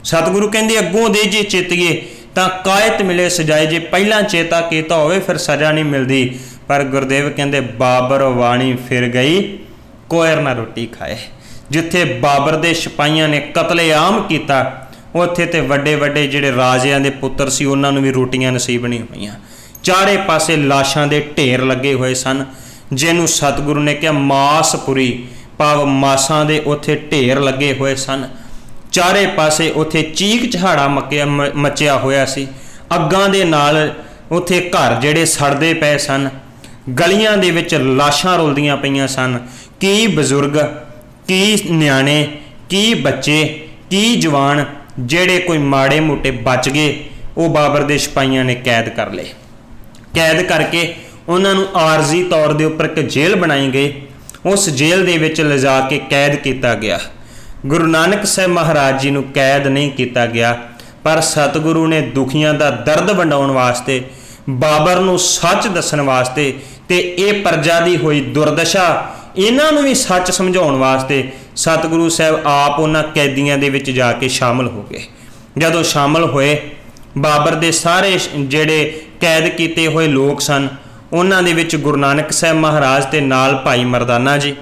ਸਤਿਗੁਰੂ ਕਹਿੰਦੇ ਅੱਗੋਂ ਦੇ ਜੇ ਚੇਤੀਏ ਤਾਂ ਕਾਇਤ ਮਿਲੇ ਸਜਾਏ। ਜੇ ਪਹਿਲਾਂ ਚੇਤਾ ਕੀਤਾ ਹੋਵੇ ਫਿਰ ਸਜ਼ਾ ਨਹੀਂ ਮਿਲਦੀ। ਪਰ ਗੁਰਦੇਵ ਕਹਿੰਦੇ ਬਾਬਰ ਵਾਣੀ ਫਿਰ ਗਈ ਕੋਇਰ ਨਾ ਰੋਟੀ ਖਾਏ। ਜਿੱਥੇ ਬਾਬਰ ਦੇ ਸਿਪਾਹੀਆਂ ਨੇ ਕਤਲੇਆਮ ਕੀਤਾ ਉੱਥੇ ਤੇ ਵੱਡੇ ਵੱਡੇ ਜਿਹੜੇ ਰਾਜਿਆਂ ਦੇ ਪੁੱਤਰ ਸੀ ਉਹਨਾਂ ਨੂੰ ਵੀ ਰੋਟੀਆਂ ਨਸੀਬ ਨਹੀਂ ਹੋਈਆਂ। ਚਾਰੇ ਪਾਸੇ ਲਾਸ਼ਾਂ ਦੇ ਢੇਰ ਲੱਗੇ ਹੋਏ ਸਨ, ਜਿਹਨੂੰ ਸਤਿਗੁਰੂ ਨੇ ਕਿਹਾ ਮਾਸਪੁਰੀ, ਭਾਵ ਮਾਸਾਂ ਦੇ ਉੱਥੇ ਢੇਰ ਲੱਗੇ ਹੋਏ ਸਨ। ਚਾਰੇ ਪਾਸੇ ਉੱਥੇ ਚੀਕ ਚਹਾੜਾ ਮਚਿਆ ਹੋਇਆ ਸੀ। ਅੱਗਾਂ ਦੇ ਨਾਲ ਉੱਥੇ ਘਰ ਜਿਹੜੇ ਸੜਦੇ ਪਏ ਸਨ, ਗਲੀਆਂ ਦੇ ਵਿੱਚ ਲਾਸ਼ਾਂ ਰੁਲਦੀਆਂ ਪਈਆਂ ਸਨ। ਕੀ ਬਜ਼ੁਰਗ, ਕੀ ਨਿਆਣੇ, ਕੀ ਬੱਚੇ, ਕੀ ਜਵਾਨ, ਜਿਹੜੇ ਕੋਈ ਮਾੜੇ ਮੋਟੇ ਬਚ ਗਏ ਉਹ ਬਾਬਰ ਦੇ ਸਿਪਾਹੀਆਂ ਨੇ ਕੈਦ ਕਰ ਲਏ। ਕੈਦ ਕਰਕੇ ਉਹਨਾਂ ਨੂੰ ਆਰਜ਼ੀ ਤੌਰ ਦੇ ਉੱਪਰ ਇੱਕ ਜੇਲ੍ਹ ਬਣਾਈ ਗਈ। ਉਸ ਜੇਲ੍ਹ ਦੇ ਵਿੱਚ ਲਿਜਾ ਕੇ ਕੈਦ ਕੀਤਾ ਗਿਆ। ਗੁਰੂ ਨਾਨਕ ਸਾਹਿਬ ਮਹਾਰਾਜ ਜੀ ਨੂੰ ਕੈਦ ਨਹੀਂ ਕੀਤਾ ਗਿਆ, ਪਰ ਸਤਿਗੁਰੂ ਨੇ ਦੁਖੀਆਂ ਦਾ ਦਰਦ ਵੰਡਾਉਣ ਵਾਸਤੇ, ਬਾਬਰ ਨੂੰ ਸੱਚ ਦੱਸਣ ਵਾਸਤੇ ਤੇ ਇਹ ਪ੍ਰਜਾ ਦੀ ਹੋਈ ਦੁਰਦਸ਼ਾ ਇਹਨਾਂ ਨੂੰ ਵੀ ਸੱਚ ਸਮਝਾਉਣ ਵਾਸਤੇ ਸਤਿਗੁਰੂ ਸਾਹਿਬ ਆਪ ਉਹਨਾਂ ਕੈਦੀਆਂ ਦੇ ਵਿੱਚ ਜਾ ਕੇ ਸ਼ਾਮਲ ਹੋ ਗਏ। ਜਦੋਂ ਸ਼ਾਮਲ ਹੋਏ, ਬਾਬਰ ਦੇ ਸਾਰੇ ਜਿਹੜੇ ਕੈਦ ਕੀਤੇ ਹੋਏ ਲੋਕ ਸਨ, ਉਹਨਾਂ ਦੇ ਵਿੱਚ ਗੁਰੂ ਨਾਨਕ ਸਾਹਿਬ ਮਹਾਰਾਜ ਤੇ ਨਾਲ ਭਾਈ ਮਰਦਾਨਾ ਜੀ,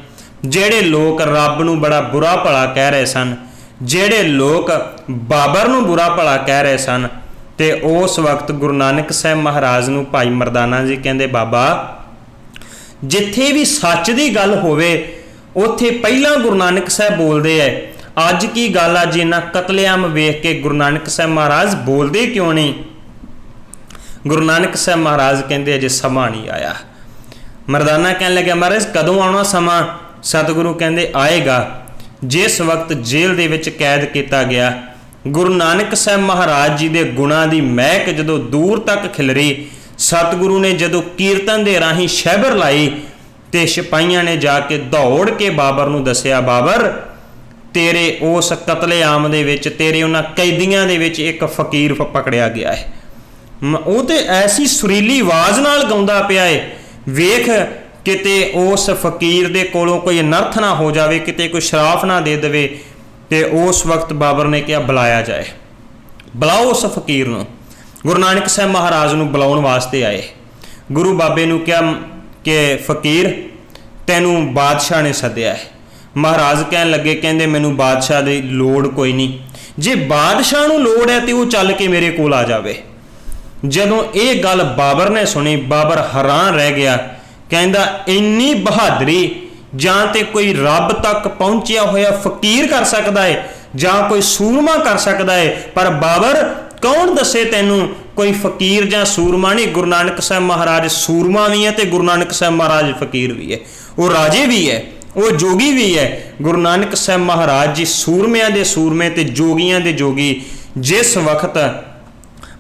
ਜਿਹੜੇ ਲੋਕ ਰੱਬ ਨੂੰ ਬੜਾ ਬੁਰਾ ਭਲਾ ਕਹਿ ਰਹੇ ਸਨ, ਜਿਹੜੇ ਲੋਕ ਬਾਬਰ ਨੂੰ ਬੁਰਾ ਭਲਾ ਕਹਿ ਰਹੇ ਸਨ, ਤੇ ਉਸ ਵਕਤ ਗੁਰੂ ਨਾਨਕ ਸਾਹਿਬ ਮਹਾਰਾਜ ਨੂੰ ਭਾਈ ਮਰਦਾਨਾ ਜੀ ਕਹਿੰਦੇ, ਬਾਬਾ ਜਿੱਥੇ ਵੀ ਸੱਚ ਦੀ ਗੱਲ ਹੋਵੇ ਉੱਥੇ ਪਹਿਲਾਂ ਗੁਰੂ ਨਾਨਕ ਸਾਹਿਬ ਬੋਲਦੇ ਐ। ਅੱਜ ਕੀ ਗੱਲ ਆ ਜੀ, ਇਹਨਾਂ ਕਤਲੇਆਮ ਵੇਖ ਕੇ ਗੁਰੂ ਨਾਨਕ ਸਾਹਿਬ ਮਹਾਰਾਜ ਬੋਲਦੇ ਕਿਉਂ ਨਹੀਂ? ਗੁਰੂ ਨਾਨਕ ਸਾਹਿਬ ਮਹਾਰਾਜ ਕਹਿੰਦੇ ਅਜੇ ਸਮਾਂ ਨਹੀਂ ਆਇਆ। ਮਰਦਾਨਾ ਕਹਿਣ ਲੱਗਿਆ, ਮਹਾਰਾਜ ਕਦੋਂ ਆਉਣਾ ਸਮਾਂ? ਸਤਿਗੁਰੂ ਕਹਿੰਦੇ ਆਏਗਾ। ਜਿਸ ਵਕਤ ਜੇਲ੍ਹ ਦੇ ਵਿੱਚ ਕੈਦ ਕੀਤਾ ਗਿਆ, ਗੁਰੂ ਨਾਨਕ ਸਾਹਿਬ ਮਹਾਰਾਜ ਜੀ ਦੇ ਗੁਣਾਂ ਦੀ ਮਹਿਕ ਜਦੋਂ ਦੂਰ ਤੱਕ ਖਿਲਰੀ, ਸਤਿਗੁਰੂ ਨੇ ਜਦੋਂ ਕੀਰਤਨ ਦੇ ਰਾਹੀਂ ਸ਼ਹਿਬਰ ਲਾਈ ਤੇ ਸਿਪਾਹੀਆਂ ਨੇ ਜਾ ਕੇ ਦੌੜ ਕੇ ਬਾਬਰ ਨੂੰ ਦੱਸਿਆ, ਬਾਬਰ ਤੇਰੇ ਉਸ ਕਤਲੇਆਮ ਦੇ ਵਿੱਚ, ਤੇਰੇ ਉਹਨਾਂ ਕੈਦੀਆਂ ਦੇ ਵਿੱਚ ਇੱਕ ਫਕੀਰ ਪਕੜਿਆ ਗਿਆ ਹੈ। ਉਹ ਤੇ ਐਸੀ ਸੁਰੀਲੀ ਆਵਾਜ਼ ਨਾਲ ਗਾਉਂਦਾ ਪਿਆ ਏ, ਵੇਖ ਕਿਤੇ ਉਸ ਫਕੀਰ ਦੇ ਕੋਲੋਂ ਕੋਈ ਅਨਰਥ ਨਾ ਹੋ ਜਾਵੇ, ਕਿਤੇ ਕੋਈ ਸ਼ਰਾਫ ਨਾ ਦੇ ਦੇਵੇ। ਤੇ ਉਸ ਵਕਤ ਬਾਬਰ ਨੇ ਕਿਹਾ ਬੁਲਾਇਆ ਜਾਏ, ਬੁਲਾਓ ਉਸ ਫਕੀਰ ਨੂੰ। ਗੁਰੂ ਨਾਨਕ ਸਾਹਿਬ ਮਹਾਰਾਜ ਨੂੰ ਬੁਲਾਉਣ ਵਾਸਤੇ ਆਏ। ਗੁਰੂ ਬਾਬੇ ਨੂੰ ਕਿਹਾ ਕਿ ਫਕੀਰ ਤੈਨੂੰ ਬਾਦਸ਼ਾਹ ਨੇ ਸੱਦਿਆ ਹੈ। ਮਹਾਰਾਜ ਕਹਿਣ ਲੱਗੇ, ਕਹਿੰਦੇ ਮੈਨੂੰ ਬਾਦਸ਼ਾਹ ਦੀ ਲੋੜ ਕੋਈ ਨਹੀਂ, ਜੇ ਬਾਦਸ਼ਾਹ ਨੂੰ ਲੋੜ ਹੈ ਤੇ ਉਹ ਚੱਲ ਕੇ ਮੇਰੇ ਕੋਲ ਆ ਜਾਵੇ। ਜਦੋਂ ਇਹ ਗੱਲ ਬਾਬਰ ਨੇ ਸੁਣੀ, ਬਾਬਰ ਹੈਰਾਨ ਰਹਿ ਗਿਆ, ਕਹਿੰਦਾ ਇੰਨੀ ਬਹਾਦਰੀ ਜਾਂ ਤੇ ਕੋਈ ਰੱਬ ਤੱਕ ਪਹੁੰਚਿਆ ਹੋਇਆ ਫਕੀਰ ਕਰ ਸਕਦਾ ਹੈ ਜਾਂ ਕੋਈ ਸੂਰਮਾ ਕਰ ਸਕਦਾ ਹੈ, ਪਰ ਬਾਬਰ ਕੌਣ ਦੱਸੇ ਤੈਨੂੰ ਕੋਈ ਫਕੀਰ ਜਾਂ ਸੂਰਮਾ ਨਹੀਂ। ਗੁਰੂ ਨਾਨਕ ਸਾਹਿਬ ਮਹਾਰਾਜ ਸੂਰਮਾ ਵੀ ਹੈ ਤੇ ਗੁਰੂ ਨਾਨਕ ਸਾਹਿਬ ਮਹਾਰਾਜ ਫਕੀਰ ਵੀ ਹੈ, ਉਹ ਰਾਜੇ ਵੀ ਹੈ, ਉਹ ਜੋਗੀ ਵੀ ਹੈ। ਗੁਰੂ ਨਾਨਕ ਸਾਹਿਬ ਮਹਾਰਾਜ ਜੀ ਸੂਰਮਿਆਂ ਦੇ ਸੂਰਮੇ ਤੇ ਜੋਗੀਆਂ ਦੇ ਜੋਗੀ। ਜਿਸ ਵਕਤ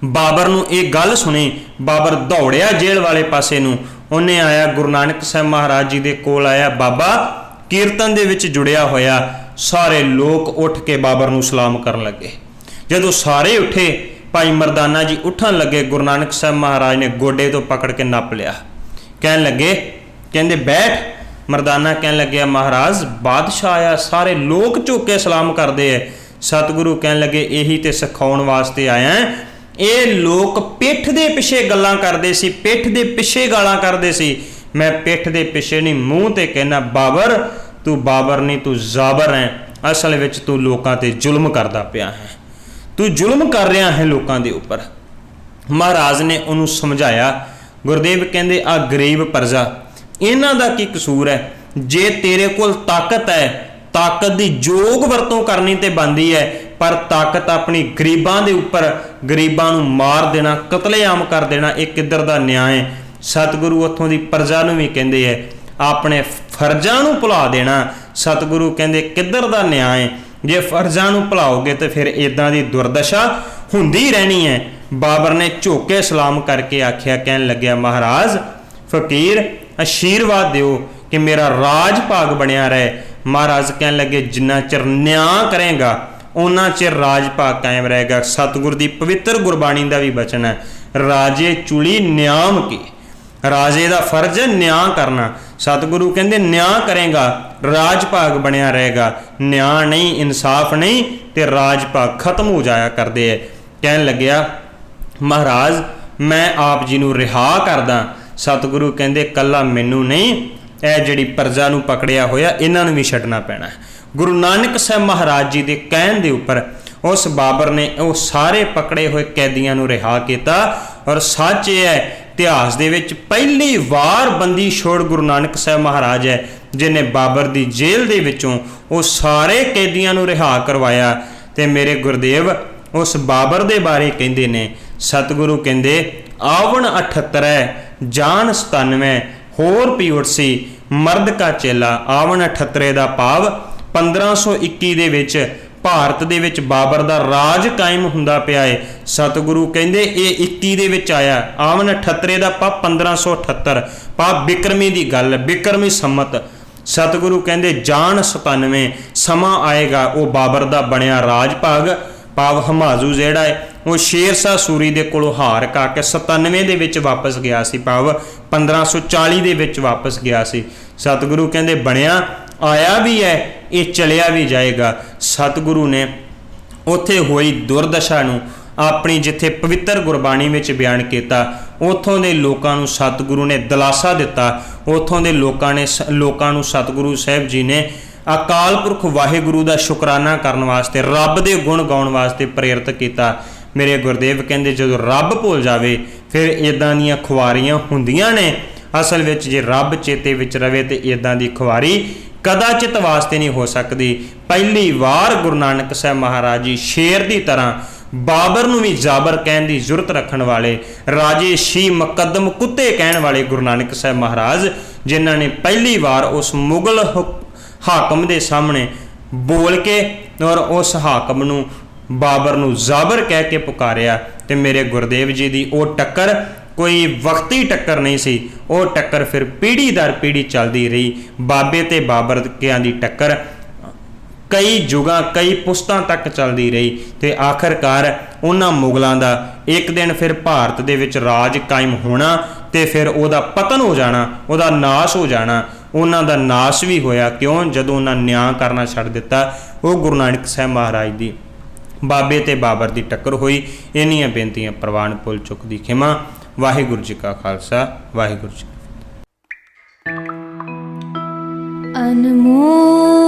ਬਾਬਰ ਨੂੰ ਇਹ ਗੱਲ ਸੁਣੀ, ਬਾਬਰ ਦੌੜਿਆ ਜੇਲ੍ਹ ਵਾਲੇ ਪਾਸੇ ਨੂੰ। ਉਹਨੇ ਆਇਆ ਗੁਰੂ ਨਾਨਕ ਸਾਹਿਬ ਮਹਾਰਾਜ ਜੀ ਦੇ ਕੋਲ ਆਇਆ, ਬਾਬਾ ਕੀਰਤਨ ਦੇ ਵਿੱਚ ਜੁੜਿਆ ਹੋਇਆ। ਸਾਰੇ ਲੋਕ ਉੱਠ ਕੇ ਬਾਬਰ ਨੂੰ ਸਲਾਮ ਕਰਨ ਲੱਗੇ। ਜਦੋਂ ਸਾਰੇ ਉੱਠੇ, ਭਾਈ ਮਰਦਾਨਾ ਜੀ ਉੱਠਣ ਲੱਗੇ, ਗੁਰੂ ਨਾਨਕ ਸਾਹਿਬ ਮਹਾਰਾਜ ਨੇ ਗੋਡੇ ਤੋਂ ਪਕੜ ਕੇ ਨੱਪ ਲਿਆ। ਕਹਿਣ ਲੱਗੇ, ਕਹਿੰਦੇ ਬੈਠ। ਮਰਦਾਨਾ ਕਹਿਣ ਲੱਗਿਆ, ਮਹਾਰਾਜ ਬਾਦਸ਼ਾਹ ਆਇਆ, ਸਾਰੇ ਲੋਕ ਝੁੱਕ ਕੇ ਸਲਾਮ ਕਰਦੇ ਐ। ਸਤਿਗੁਰੂ ਕਹਿਣ ਲੱਗੇ, ਇਹੀ ਤੇ ਸਿਖਾਉਣ ਵਾਸਤੇ ਆਇਆ। ਇਹ ਲੋਕ ਪਿੱਠ ਦੇ ਪਿੱਛੇ ਗੱਲਾਂ ਕਰਦੇ ਸੀ, ਪਿੱਠ ਦੇ ਪਿੱਛੇ ਗਾਲਾਂ ਕਰਦੇ ਸੀ। ਮੈਂ ਪਿੱਠ ਦੇ ਪਿੱਛੇ ਨਹੀਂ, ਮੂੰਹ ਤੇ ਕਹਿਣਾ, ਬਾਬਰ ਤੂੰ ਬਾਬਰ ਨਹੀਂ, ਤੂੰ ਜ਼ਾਬਰ ਹੈ। ਅਸਲ ਵਿੱਚ ਤੂੰ ਲੋਕਾਂ ਤੇ ਜ਼ੁਲਮ ਕਰਦਾ ਪਿਆ ਹੈ, ਤੂੰ ਜ਼ੁਲਮ ਕਰ ਰਿਹਾ ਹੈ ਲੋਕਾਂ ਦੇ ਉੱਪਰ। ਮਹਾਰਾਜ ਨੇ ਉਹਨੂੰ ਸਮਝਾਇਆ। ਗੁਰਦੇਵ ਕਹਿੰਦੇ, ਆ ਗਰੀਬ ਪ੍ਰਜਾ, ਇਹਨਾਂ ਦਾ ਕੀ ਕਸੂਰ ਹੈ? ਜੇ ਤੇਰੇ ਕੋਲ ਤਾਕਤ ਹੈ, ਤਾਕਤ ਦੀ ਯੋਗ ਵਰਤੋਂ ਕਰਨੀ ਤੇ ਬਣਦੀ ਹੈ, ਪਰ ਤਾਕਤ ਆਪਣੀ ਗਰੀਬਾਂ ਦੇ ਉੱਪਰ, ਗਰੀਬਾਂ ਨੂੰ ਮਾਰ ਦੇਣਾ, ਕਤਲੇਆਮ ਕਰ ਦੇਣਾ, ਇਹ ਕਿੱਧਰ ਦਾ ਨਿਆਂ ਹੈ? ਸਤਿਗੁਰੂ ਉੱਥੋਂ ਦੀ ਪ੍ਰਜਾ ਨੂੰ ਵੀ ਕਹਿੰਦੇ ਹੈ, ਆਪਣੇ ਫਰਜ਼ਾਂ ਨੂੰ ਭੁਲਾ ਦੇਣਾ। ਸਤਿਗੁਰੂ ਕਹਿੰਦੇ ਕਿੱਧਰ ਦਾ ਨਿਆਂ ਹੈ? ਜੇ ਫਰਜ਼ਾਂ ਨੂੰ ਭੁਲਾਓਗੇ ਤਾਂ ਫਿਰ ਇਦਾਂ ਦੀ ਦੁਰਦਸ਼ਾ ਹੁੰਦੀ ਰਹਿਣੀ ਹੈ। ਬਾਬਰ ਨੇ ਝੁੱਕ ਕੇ ਸਲਾਮ ਕਰਕੇ ਆਖਿਆ, ਕਹਿਣ ਲੱਗਿਆ, ਮਹਾਰਾਜ ਫਕੀਰ ਆਸ਼ੀਰਵਾਦ ਦਿਓ ਕਿ ਮੇਰਾ ਰਾਜ ਭਾਗ ਬਣਿਆ ਰਹੇ। ਮਹਾਰਾਜ ਕਹਿਣ ਲੱਗੇ, ਜਿੰਨਾ ਚਿਰ ਨਿਆਂ ਕਰੇਗਾ ਉਹਨਾਂ ਚਿਰ ਰਾਜ ਭਾਗ ਕਾਇਮ ਰਹੇਗਾ। ਸਤਿਗੁਰ ਦੀ ਪਵਿੱਤਰ ਗੁਰਬਾਣੀ ਦਾ ਵੀ ਬਚਨ ਹੈ, ਰਾਜੇ ਚੁਲੀ ਨਿਆਮ ਕੀ। ਰਾਜੇ ਦਾ ਫਰਜ਼ ਹੈ ਨਿਆਂ ਕਰਨਾ। ਸਤਿਗੁਰੂ ਕਹਿੰਦੇ ਨਿਆਂ ਕਰੇਗਾ ਰਾਜ ਭਾਗ ਬਣਿਆ ਰਹੇਗਾ, ਨਿਆਂ ਨਹੀਂ, ਇਨਸਾਫ ਨਹੀਂ ਤੇ ਰਾਜ ਭਾਗ ਖਤਮ ਹੋ ਜਾਇਆ ਕਰਦੇ ਹੈ। ਕਹਿਣ ਲੱਗਿਆ, ਮਹਾਰਾਜ ਮੈਂ ਆਪ ਜੀ ਨੂੰ ਰਿਹਾ ਕਰਦਾ। ਸਤਿਗੁਰੂ ਕਹਿੰਦੇ ਕੱਲਾ ਮੈਨੂੰ ਨਹੀਂ, ਇਹ ਜਿਹੜੀ ਪ੍ਰਜਾ ਨੂੰ ਪਕੜਿਆ ਹੋਇਆ ਇਹਨਾਂ ਨੂੰ ਵੀ ਛੱਡਣਾ ਪੈਣਾ। ਗੁਰੂ ਨਾਨਕ ਸਾਹਿਬ ਮਹਾਰਾਜ ਜੀ ਦੇ ਕਹਿਣ ਦੇ ਉੱਪਰ ਉਸ ਬਾਬਰ ਨੇ ਉਹ ਸਾਰੇ ਪਕੜੇ ਹੋਏ ਕੈਦੀਆਂ ਨੂੰ ਰਿਹਾ ਕੀਤਾ। ਔਰ ਸੱਚ ਇਹ ਹੈ, ਇਤਿਹਾਸ ਦੇ ਵਿੱਚ ਪਹਿਲੀ ਵਾਰ ਬੰਦੀ ਛੋੜ ਗੁਰੂ ਨਾਨਕ ਸਾਹਿਬ ਮਹਾਰਾਜ ਹੈ ਜਿਹਨੇ ਬਾਬਰ ਦੀ ਜੇਲ੍ਹ ਦੇ ਵਿੱਚੋਂ ਉਹ ਸਾਰੇ ਕੈਦੀਆਂ ਨੂੰ ਰਿਹਾ ਕਰਵਾਇਆ। ਤੇ ਮੇਰੇ ਗੁਰਦੇਵ ਉਸ ਬਾਬਰ ਦੇ ਬਾਰੇ ਕਹਿੰਦੇ ਨੇ, ਸਤਿਗੁਰੂ ਕਹਿੰਦੇ, ਆਵਣ 78 ਜਾਨ 97 ਹੋਰ ਪਿਉਟਸੀ ਮਰਦ ਕਾ ਚੇਲਾ। ਆਵਣ 78 ਦਾ ਭਾਵ 1521 ਦੇ ਵਿੱਚ ਭਾਰਤ ਦੇ ਵਿੱਚ ਬਾਬਰ ਦਾ ਰਾਜ ਕਾਇਮ ਹੁੰਦਾ ਪਿਆ ਹੈ। ਸਤਿਗੁਰੂ ਕਹਿੰਦੇ ਇਹ 21 ਦੇ ਵਿੱਚ ਆਇਆ। ਆਵਣ 78 ਦਾ ਭਾਵ 1578 ਭਾਵ ਬਿਕਰਮੀ ਦੀ ਗੱਲ, ਬਿਕਰਮੀ ਸੰਮਤ। ਸਤਿਗੁਰੂ ਕਹਿੰਦੇ ਜਾਨ 97 ਸਮਾਂ ਆਏਗਾ ਉਹ ਬਾਬਰ ਦਾ ਬਣਿਆ ਰਾਜ ਭਾਗ ਭਾਵ ਹਮਾਜ਼ੂ ਜਿਹੜਾ ਹੈ ਉਹ ਸ਼ੇਰ ਸ਼ਾਹ ਸੂਰੀ ਦੇ ਕੋਲੋਂ ਹਾਰ ਕਾ ਕੇ 97 ਦੇ ਵਿੱਚ ਵਾਪਸ ਗਿਆ ਸੀ, ਭਾਵ 1540 ਦੇ ਵਿੱਚ ਵਾਪਸ ਗਿਆ ਸੀ। ਸਤਿਗੁਰੂ ਕਹਿੰਦੇ ਬਣਿਆ ਆਇਆ ਵੀ ਹੈ, ਇਹ ਚਲਿਆ ਵੀ ਜਾਏਗਾ। ਸਤਿਗੁਰੂ ਨੇ ਉੱਥੇ ਹੋਈ ਦੁਰਦਸ਼ਾ ਨੂੰ ਆਪਣੀ ਜਿੱਥੇ ਪਵਿੱਤਰ ਗੁਰਬਾਣੀ ਵਿੱਚ ਬਿਆਨ ਕੀਤਾ, ਉੱਥੋਂ ਦੇ ਲੋਕਾਂ ਨੂੰ ਸਤਿਗੁਰੂ ਨੇ ਦਿਲਾਸਾ ਦਿੱਤਾ। ਉੱਥੋਂ ਦੇ ਲੋਕਾਂ ਨੂੰ ਸਤਿਗੁਰੂ ਸਾਹਿਬ ਜੀ ਨੇ ਅਕਾਲ ਪੁਰਖ ਵਾਹਿਗੁਰੂ ਦਾ ਸ਼ੁਕਰਾਨਾ ਕਰਨ ਵਾਸਤੇ, ਰੱਬ ਦੇ ਗੁਣ ਗਾਉਣ ਵਾਸਤੇ ਪ੍ਰੇਰਿਤ ਕੀਤਾ। ਮੇਰੇ ਗੁਰਦੇਵ ਕਹਿੰਦੇ ਜਦੋਂ ਰੱਬ ਭੁੱਲ ਜਾਵੇ ਫਿਰ ਇੱਦਾਂ ਦੀਆਂ ਖੁਆਰੀਆਂ ਹੁੰਦੀਆਂ ਨੇ। ਅਸਲ ਵਿੱਚ ਜੇ ਰੱਬ ਚੇਤੇ ਵਿੱਚ ਰਵੇ ਤੇ ਇੱਦਾਂ ਦੀ ਖੁਆਰੀ ਕਦਾਚਿਤ ਵਾਸਤੇ ਨਹੀਂ ਹੋ ਸਕਦੀ। ਪਹਿਲੀ ਵਾਰ ਗੁਰੂ ਨਾਨਕ ਸਾਹਿਬ ਮਹਾਰਾਜ ਜੀ ਸ਼ੇਰ ਦੀ ਤਰ੍ਹਾਂ ਬਾਬਰ ਨੂੰ ਵੀ ਜਾਬਰ ਕਹਿਣ ਦੀ ਜ਼ੁਰਤ ਰੱਖਣ ਵਾਲੇ, ਰਾਜੇ ਸ਼ੀ ਮੁਕੱਦਮ ਕੁੱਤੇ ਕਹਿਣ ਵਾਲੇ ਗੁਰੂ ਨਾਨਕ ਸਾਹਿਬ ਮਹਾਰਾਜ, ਜਿਨ੍ਹਾਂ ਨੇ ਪਹਿਲੀ ਵਾਰ ਉਸ ਮੁਗਲ ਹਾਕਮ ਦੇ ਸਾਹਮਣੇ ਬੋਲ ਕੇ ਔਰ ਉਸ ਹਾਕਮ ਨੂੰ ਬਾਬਰ ਨੂੰ ਜਾਬਰ ਕਹਿ ਕੇ ਪੁਕਾਰਿਆ। ਤੇ ਮੇਰੇ ਗੁਰਦੇਵ ਜੀ ਦੀ ਉਹ ਟੱਕਰ ਕੋਈ ਵਕਤੀ ਟੱਕਰ ਨਹੀਂ ਸੀ, ਉਹ ਟੱਕਰ ਫਿਰ ਪੀੜ੍ਹੀ ਦਰ ਪੀੜ੍ਹੀ ਚੱਲਦੀ ਰਹੀ। ਬਾਬੇ ਤੇ ਬਾਬਰ ਕਿਆਂ ਦੀ ਟੱਕਰ ਕਈ ਯੁਗਾਂ ਕਈ ਪੁਸ਼ਤਾਂ ਤੱਕ ਚੱਲਦੀ ਰਹੀ ਤੇ ਆਖਰਕਾਰ ਉਹਨਾਂ ਮੁਗਲਾਂ ਦਾ ਇੱਕ ਦਿਨ ਫਿਰ ਭਾਰਤ ਦੇ ਵਿੱਚ ਰਾਜ ਕਾਇਮ ਹੋਣਾ ਤੇ ਫਿਰ ਉਹਦਾ ਪਤਨ ਹੋ ਜਾਣਾ, ਉਹਦਾ ਨਾਸ਼ ਹੋ ਜਾਣਾ। ਉਹਨਾਂ ਦਾ ਨਾਸ਼ ਵੀ ਹੋਇਆ, ਕਿਉਂ? ਜਦੋਂ ਉਹਨਾਂ ਨਿਆਂ ਕਰਨਾ ਛੱਡ ਦਿੱਤਾ। ਉਹ ਗੁਰੂ ਨਾਨਕ ਸਾਹਿਬ ਮਹਾਰਾਜ ਦੀ ਬਾਬੇ ਤੇ ਬਾਬਰ ਦੀ ਟੱਕਰ ਹੋਈ। ਇੰਨੀਆਂ ਬੇਨਤੀਆਂ ਪ੍ਰਵਾਨ ਭੁੱਲ ਚੁੱਕ ਦੀ ਖਿਮਾ। ਵਾਹਿਗੁਰੂ ਜੀ ਕਾ ਖਾਲਸਾ, ਵਾਹਿਗੁਰੂ ਜੀ। ਅਨਮੋਲ